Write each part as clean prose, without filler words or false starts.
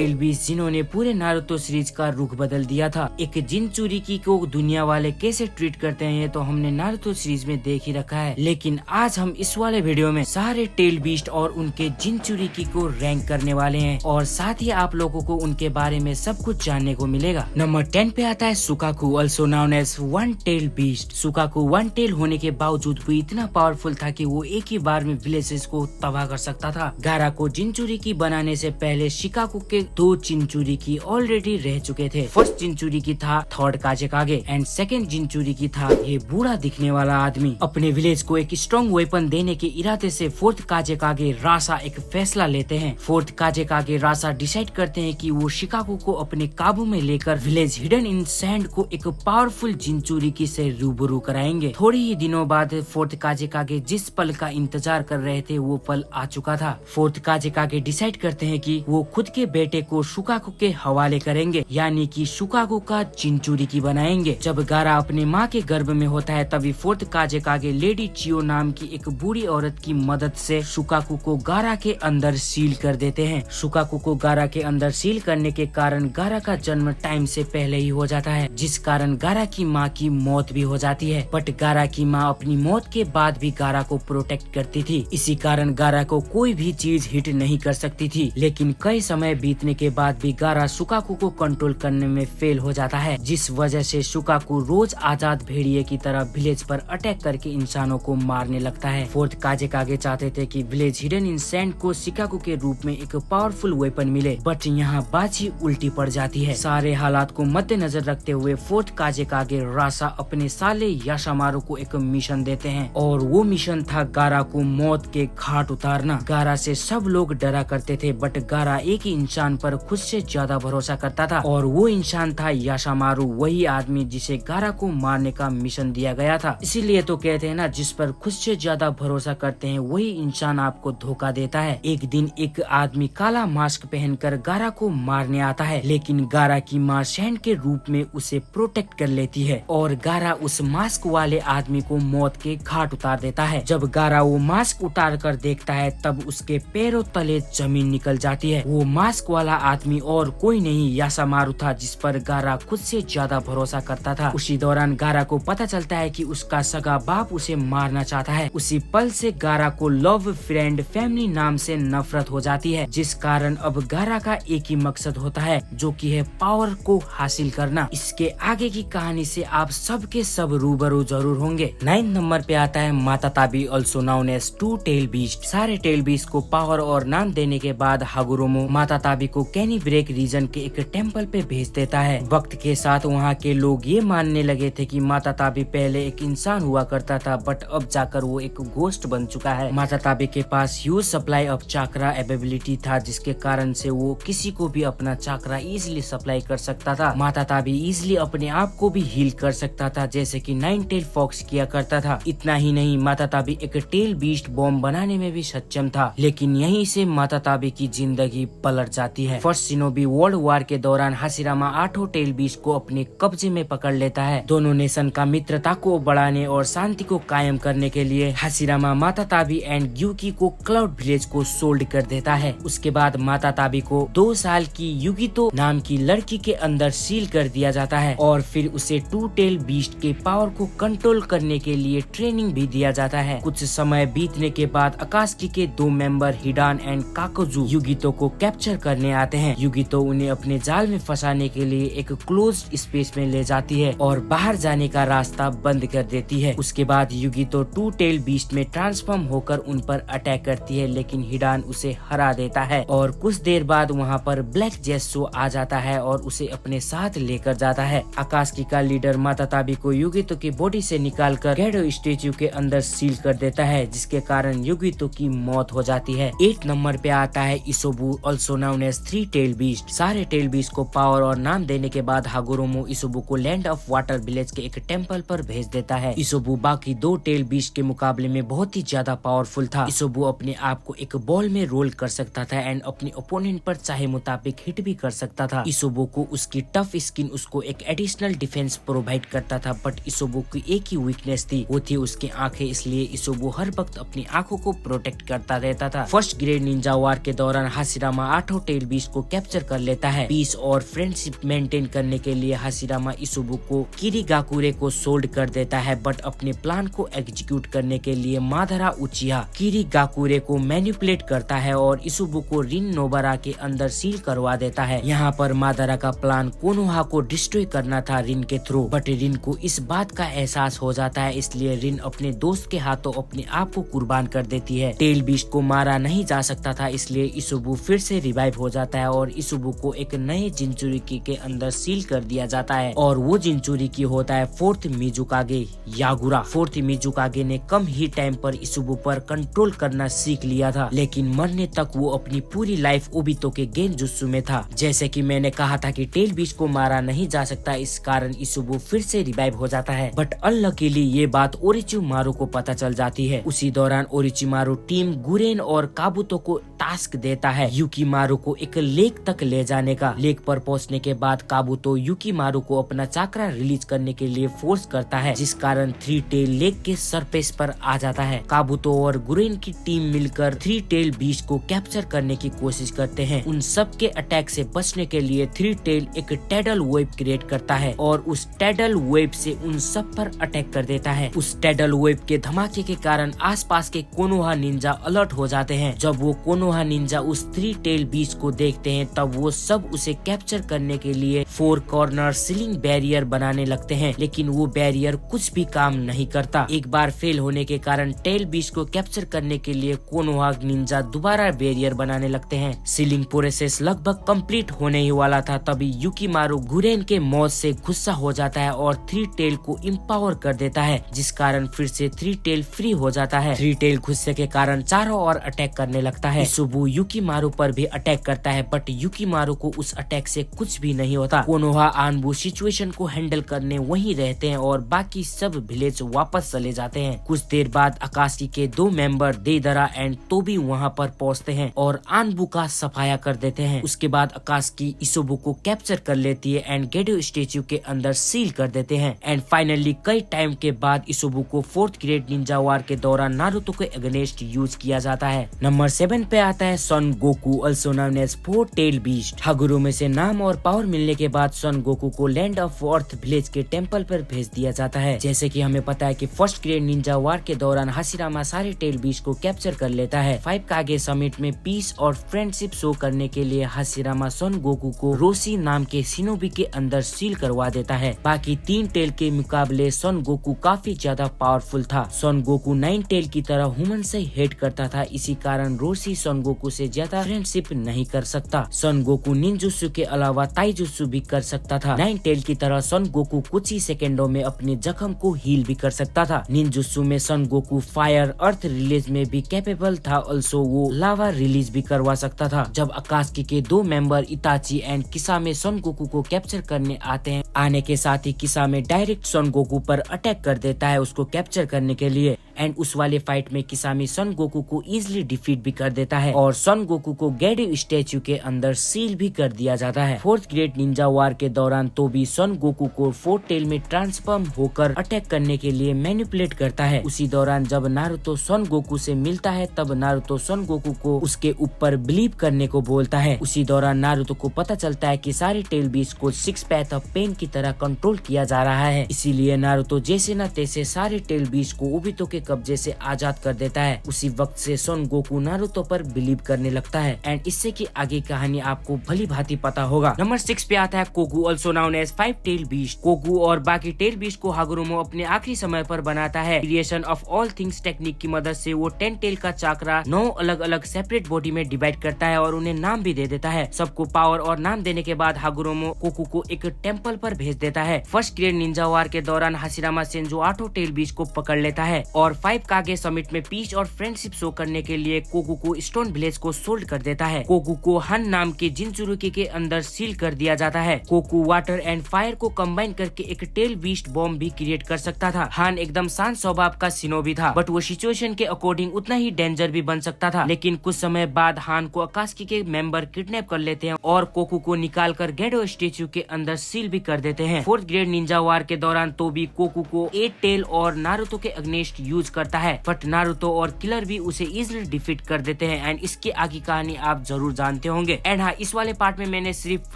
Tell beast जिन्होंने पूरे Naruto series का रुख बदल दिया था। एक जिनचुरिकी को दुनिया वाले कैसे ट्रीट करते हैं ये तो हमने नारुतो सीरीज में देख ही रखा है, लेकिन आज हम इस वाले वीडियो में सारे टेल बीस्ट और उनके जिनचुरिकी को रैंक करने वाले हैं और साथ ही आप लोगों को उनके बारे में सब कुछ जानने को मिलेगा। नंबर 10 पे आता है Shukaku, also known as one tail beast. Shukaku one tail होने के बावजूद वो इतना पावरफुल था कि वो एक ही बार में विलेजेस को तबाह कर सकता था। गारा को जिनचुरिकी बनाने से पहले शिकाकू के 2 जिनचुरिकी ऑलरेडी रह चुके थे। फर्स्ट जिनचुरिकी था थर्ड काजेकागे एंड सेकंड जिनचुरिकी था ये बूढ़ा दिखने वाला आदमी। अपने विलेज को एक स्ट्रॉन्ग वेपन देने के इरादे से फोर्थ काजेकागे रासा एक फैसला लेते हैं। फोर्थ काजेकागे रासा डिसाइड करते हैं कि वो शिकाकू को अपने काबू में लेकर विलेज हिडन इन सैंड को एक पावरफुल जिनचुरिकी से रूबरू कराएंगे। थोड़े ही दिनों बाद फोर्थ काजेकागे जिस पल का इंतजार कर रहे थे वो पल आ चुका था। फोर्थ काजेकागे डिसाइड करते हैं कि वो खुद के बेटे को शुकाकू के हवाले करेंगे, यानी कि शुकाकू का जिनचुरिकी बनाएंगे। जब गारा अपने माँ के गर्भ में होता है तभी फोर्थ काजेकागे लेडी चियो नाम की एक बूढ़ी औरत की मदद से शुकाकू को गारा के अंदर सील कर देते हैं। शुकाकू को गारा के अंदर सील करने के कारण गारा का जन्म टाइम से पहले ही हो जाता है, जिस कारण गारा की माँ की मौत भी हो जाती है। बट गारा की माँ अपनी मौत के बाद भी गारा को प्रोटेक्ट करती थी, इसी कारण गारा को कोई भी चीज हिट नहीं कर सकती थी। लेकिन कई समय बीतने के बाद भी गारा शुकाकू को कंट्रोल करने में फेल हो जाता है, जिस वजह से शुकाकू रोज आजाद भेड़िए की तरह विलेज पर अटैक करके इंसानों को मारने लगता है। फोर्थ काजेकागे चाहते थे कि विलेज हिडन इन सैंड को शिकाकू के रूप में एक पावरफुल वेपन मिले, बट यहाँ बाजी उल्टी पड़ जाती है। सारे हालात को मद्देनजर रखते हुए फोर्थ काजेकागे रासा अपने साले याशामारू को एक मिशन देते हैं और वो मिशन था गारा को मौत के घाट उतारना। गारा से सब लोग डरा करते थे, बट गारा एक ही इंसान पर खुद से ज्यादा भरोसा करता था और वो इंसान था याशामारू, वही आदमी जिसे गारा को मारने का मिशन दिया गया था। इसीलिए तो कहते हैं ना, जिस पर खुद से ज्यादा भरोसा करते हैं वही इंसान आपको धोखा देता है। एक दिन एक आदमी काला मास्क पहनकर गारा को मारने आता है, लेकिन गारा की माँ सैंड के रूप में उसे प्रोटेक्ट कर लेती है और गारा उस मास्क वाले आदमी को मौत के घाट उतार देता है। जब गारा वो मास्क उतार कर देखता है तब उसके पैरों तले जमीन निकल जाती है। वो मास्क वाला आदमी और कोई नहीं याशामारू था, जिस पर गारा खुद से ज्यादा भरोसा करता था। उसी दौरान गारा को पता चलता है कि उसका सगा बाप उसे मारना चाहता है। उसी पल से गारा को लव फ्रेंड फैमिली नाम से नफरत हो जाती है, जिस कारण अब गारा का एक ही मकसद होता है, जो कि है पावर को हासिल करना। इसके आगे की कहानी से आप सब के सब रूबरू जरूर होंगे। 9 नंबर पे आता है Matatabi, also known as two tail beast. सारे टेल बीस्ट को पावर और नाम देने के बाद हागुरोमो माताताबी को कैनी ब्रेक रीजन के एक टेम्पल पे भेज देता है। वक्त के साथ वहाँ के लोग ये मानने लगे थे कि माताताबी पहले एक इंसान हुआ करता था, बट अब जाकर वो एक घोस्ट बन चुका है। माताताबी के पास huge supply of chakra ability था, जिसके कारण से वो किसी को भी अपना चाकरा इजिली सप्लाई कर सकता था। माताताबी इजिली अपने आप को भी हील कर सकता था, जैसे कि 9 टेल फॉक्स किया करता था। इतना ही नहीं, माताताबी एक टेल बीस्ट बॉम्ब बनाने में भी सक्षम था, लेकिन यहीं से माताताबी की जिंदगी पलट जाती है। फर्स्ट शिनोबी वर्ल्ड वॉर के दौरान हाशिरामा 8 टेल बीस्ट को अपने कब्जे में पकड़ लेता है। दोनों नेशन का मित्रता को बढ़ाने और शांति को कायम करने के लिए हाशिरामा माताताबी एंड ग्यूकी को क्लाउड विलेज को सोल्ड कर देता है। उसके बाद माताताबी को 2 साल की युगितो नाम की लड़की के अंदर सील कर दिया जाता है और फिर उसे 2 टेल बीस्ट के पावर को कंट्रोल करने के लिए ट्रेनिंग भी दिया जाता है। कुछ समय बीतने के बाद अकात्सुकी के 2 मेंबर हिडान एंड काकोजू युगितो को कैप्चर करने आते हैं। युगितो उन्हें अपने जाल में फंसाने के लिए एक क्लोज स्पेस में ले जाती है और बाहर जाने का रास्ता बंद कर देती है। उसके बाद युगितो 2 टेल बीस्ट में ट्रांसफॉर्म होकर उन पर अटैक करती है, लेकिन हिडान उसे हरा देता है और कुछ देर बाद वहाँ पर ब्लैक जेसो आ जाता है और उसे अपने साथ लेकर जाता है। अकात्सुकी का लीडर माताताबी को युगितो की बॉडी से निकालकर गैडो स्टेच्यू के अंदर सील कर देता है, जिसके कारण युगितो की मौत हो जाती है। 8 नंबर पे आता है Isobu, also known as 3 tail beast. सारे टेल बीस्ट को पावर और नाम देने के बाद हागुरोमो इसोबु को लैंड ऑफ वाटर विलेज के एक टेम्पल पर भेज देता है। इसोबु बाकी 2 टेल बीस्ट के मुकाबले में बहुत ही ज्यादा पावरफुल था। इसोबु अपने आप को एक बॉल में रोल कर सकता था एंड अपने ओपोनेंट पर चाहे मुताबिक हिट भी कर सकता था। इसोबु को उसकी टफ स्किन उसको एक एडिशनल डिफेंस प्रोवाइड करता था, बट इसोबु की एक ही वीकनेस थी, वो थी उसकी आंखें। इसलिए इसोबु हर वक्त अपनी आंखों को प्रोटेक्ट करता रहता था। फर्स्ट ग्रेड निंजा वार के दौरान हाशिरामा 8 टेल बीस्ट को कैप्चर कर लेता है। पीस और फ्रेंडशिप मेंटेन करने के लिए हाशिरामा इसुबु किरीगाकुरे को सोल्ड कर देता है, बट अपने प्लान को एग्जीक्यूट करने के लिए मादारा उचिहा किरीगाकुरे को मैनिपुलेट करता है और इसुबु को रिन नोबारा के अंदर सील करवा देता है। यहाँ पर मादारा का प्लान कोनोहा को डिस्ट्रॉय करना था रिन के थ्रू, बट रिन को इस बात का एहसास हो जाता है, इसलिए रिन अपने दोस्त के हाथों अपने आप को कुर्बान कर देती है। टेल बीस्ट को मारा नहीं जा सकता था, इसलिए इसुबु फिर से रिवाइव हो जाता है और इसुबु को एक नए जिंचुरिकी के अंदर सील कर दिया जाता है और वो जिंचुरिकी होता है फोर्थ मिजुकागे यागुरा। फोर्थ मिजुकागे ने कम ही टाइम पर इसुबु पर कंट्रोल करना सीख लिया था, लेकिन मरने तक वो अपनी पूरी लाइफ ओबितो के गेंजुत्सु में था। जैसे कि मैंने कहा था कि टेल बीस्ट को मारा नहीं जा सकता, इस कारण इसुबु फिर से रिवाइव हो जाता है, बट अनलकीली ये बात ओरिचिमारू को पता चल जाती है। उसी दौरान ओरिचिमारू टीम गुरेन और काबुतो को टास्क देता है युकीमारू को एक लेक तक ले जाने का। लेक पर पहुंचने के बाद काबुतो युकीमारू को अपना चाक्रा रिलीज करने के लिए फोर्स करता है, जिस कारण थ्री टेल लेक के सरफेस पर आ जाता है। काबुतो और गुरेन की टीम मिलकर थ्री टेल बीस्ट को कैप्चर करने की कोशिश करते हैं। उन सब के अटैक से बचने के लिए थ्री टेल एक टेडल वेब क्रिएट करता है और उस टेडल वेब से उन सब पर अटैक कर देता है। उस टेडल वेब के धमाके के कारण आसपास के कोनोहा निंजा अलर्ट हो जाते हैं। जब वो कोनोहा निंजा उस थ्री टेल बीस्ट को देखते हैं, तब वो सब उसे कैप्चर करने के लिए 4 कॉर्नर सीलिंग बैरियर बनाने लगते हैं, लेकिन वो बैरियर कुछ भी काम नहीं करता। एक बार फेल होने के कारण टेल बीस्ट को कैप्चर करने के लिए कोनोहा निंजा दोबारा बैरियर बनाने लगते हैं। सीलिंग प्रोसेस लगभग कंप्लीट होने ही वाला था, तभी युकीमारू गुरेन के मौत से गुस्सा हो जाता है और थ्री टेल को इम्पावर कर देता है, जिस कारण फिर से थ्री टेल फ्री हो जाता है। थ्री टेल गुस्से के कारण चारों ओर अटैक करने लगता है। इसुबु युकीमारू पर भी अटैक करता है, बट युकीमारू को उस अटैक से कुछ भी नहीं होता। कोनोहा आनबू सिचुएशन को हैंडल करने वहीं रहते हैं और बाकी सब विलेज वापस चले जाते हैं। कुछ देर बाद आकाशी के 2 मेंबर देदरा एंड तोबी वहां पर पहुंचते हैं और आनबू का सफाया कर देते हैं। उसके बाद आकाशी इसुबु को कैप्चर कर लेती है एंड गेडो स्टेच्यू के अंदर सील कर देते हैं। एंड फाइनली कई टाइम के बाद इसुबु को 4th ग्रेट निंजा वार के दौरान नारुतो के अगेंस्ट यूज किया जाता है। नंबर 7 पे आता है Son Goku, also known as 4 tail beast. हागुरु में से नाम और पावर मिलने के बाद सन गोकू को लैंड ऑफ अर्थ विलेज के टेंपल पर भेज दिया जाता है। जैसे कि हमें पता है कि 1st ग्रेट निंजा वार के दौरान हाशिरामा सारे टेल बीस्ट को कैप्चर कर लेता है। 5 कागे समिट में पीस और फ्रेंडशिप शो करने के लिए हाशिरामा सन गोकू को रोशी नाम के शिनोबी के अंदर सील करवा देता है। बाकी 3 टेल के मुकाबले सन गोकू काफी ज्यादा पावरफुल था। सन गोकू 9 टेल की तरह ह्यूमन से हेट करता था, इसी कारण रोशी सन गोकू से ज्यादा फ्रेंडशिप नहीं कर सकता। सन गोकू निंजुत्सु के अलावा ताइजुत्सु भी कर सकता था। 9 टेल की तरह सन गोकू कुछ ही सेकेंडों में अपने जख्म को हील भी कर सकता था। निंजुत्सु में सन गोकू फायर अर्थ रिलीज में भी कैपेबल था, ऑल्सो वो लावा रिलीज भी करवा सकता था। जब आकाशी के 2 member Itachi and Kisame Son Goku को कैप्चर करने आते हैं, आने के साथ ही किसामे डायरेक्ट सन गोकू पर अटैक कर देता है उसको कैप्चर करने के लिए। एंड उस वाले फाइट में किसामी सन गोकू को इजिली डिफीट भी कर देता है और सन गोकू को गेडो स्टैच्यू के अंदर सील भी कर दिया जाता है। 4th ग्रेट निंजा वार के दौरान तो भी सन गोकू को 4 टेल में ट्रांसफॉर्म होकर अटैक करने के लिए मैनिपुलेट करता है। उसी दौरान जब नारुतो सन गोकू से मिलता है, तब नारुतो सन गोकू को उसके ऊपर बिलीव करने को बोलता है। उसी दौरान नारुतो को पता चलता है कि सारे टेल बीस्ट को 6 पैथ ऑफ पेन की तरह कंट्रोल किया जा रहा है, इसीलिए नारुतो जैसे न तैसे सारे टेल बीस्ट को ओबितो के कब्जे से आजाद कर देता है। उसी वक्त से सन गोकू नारुतो पर बिलीव करने लगता है एंड इससे की आगे कहानी आपको भली भांति पता होगा। नंबर 6 पे आता है Kokuo, also known as 5 tail beast. Kokuo और बाकी टेल बीस्ट को हागुरुमो अपने आखिरी समय पर बनाता है। Creation of all things technique की मदद से वो 10 टेल का चाकरा 9 अलग अलग सेपरेट बॉडी में डिवाइड करता है और उन्हें नाम भी दे देता है। सबको पावर और नाम देने के बाद हागुरुमो कोकू को एक टेंपल पर भेज देता है। 1st ग्रेट निंजा वार के दौरान हाशिरामा सेंजो 8 टेल बीस्ट को पकड़ लेता है और 5 कागे समिट में पीस और फ्रेंडशिप शो करने के लिए कोकू को स्टोन विलेज को सोल्ड कर देता है। कोकू को हन नाम के जिंचुरुकी के अंदर सील कर दिया जाता है। कोकू वाटर एंड फायर को कंबाइन करके एक टेल बीस्ट बॉम्ब भी क्रिएट कर सकता था। हान एकदम शांत स्वभाव का शिनोबी था, बट वो सिचुएशन के अकॉर्डिंग उतना ही डेंजर भी बन सकता था। लेकिन कुछ समय बाद हान को आकाशी के मेंबर किडनैप कर लेते हैं और कोकू को निकाल कर गेडो स्टेच्यू के अंदर सील भी कर देते हैं। 4th ग्रेट निंजा वार के दौरान तो भी कोकू को 8 टेल और नारुतो के अगेंस्ट यूज यूज करता है, बट नारुतो और किलर भी उसे इजिली डिफीट कर देते हैं। एंड इसके आगे कहानी आप जरूर जानते होंगे। एंड हाँ, इस वाले पार्ट में मैंने सिर्फ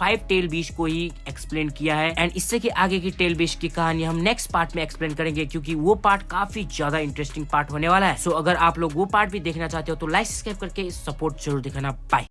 5 टेल बीच को ही एक्सप्लेन किया है, एंड इससे के आगे की टेल बीच की कहानी हम नेक्स्ट पार्ट में एक्सप्लेन करेंगे, क्योंकि वो पार्ट काफी ज्यादा इंटरेस्टिंग पार्ट होने वाला है। सो अगर आप लोग वो पार्ट भी देखना चाहते हो तो लाइक सब्सक्राइब करके सपोर्ट जरूर दिखाना। बाय।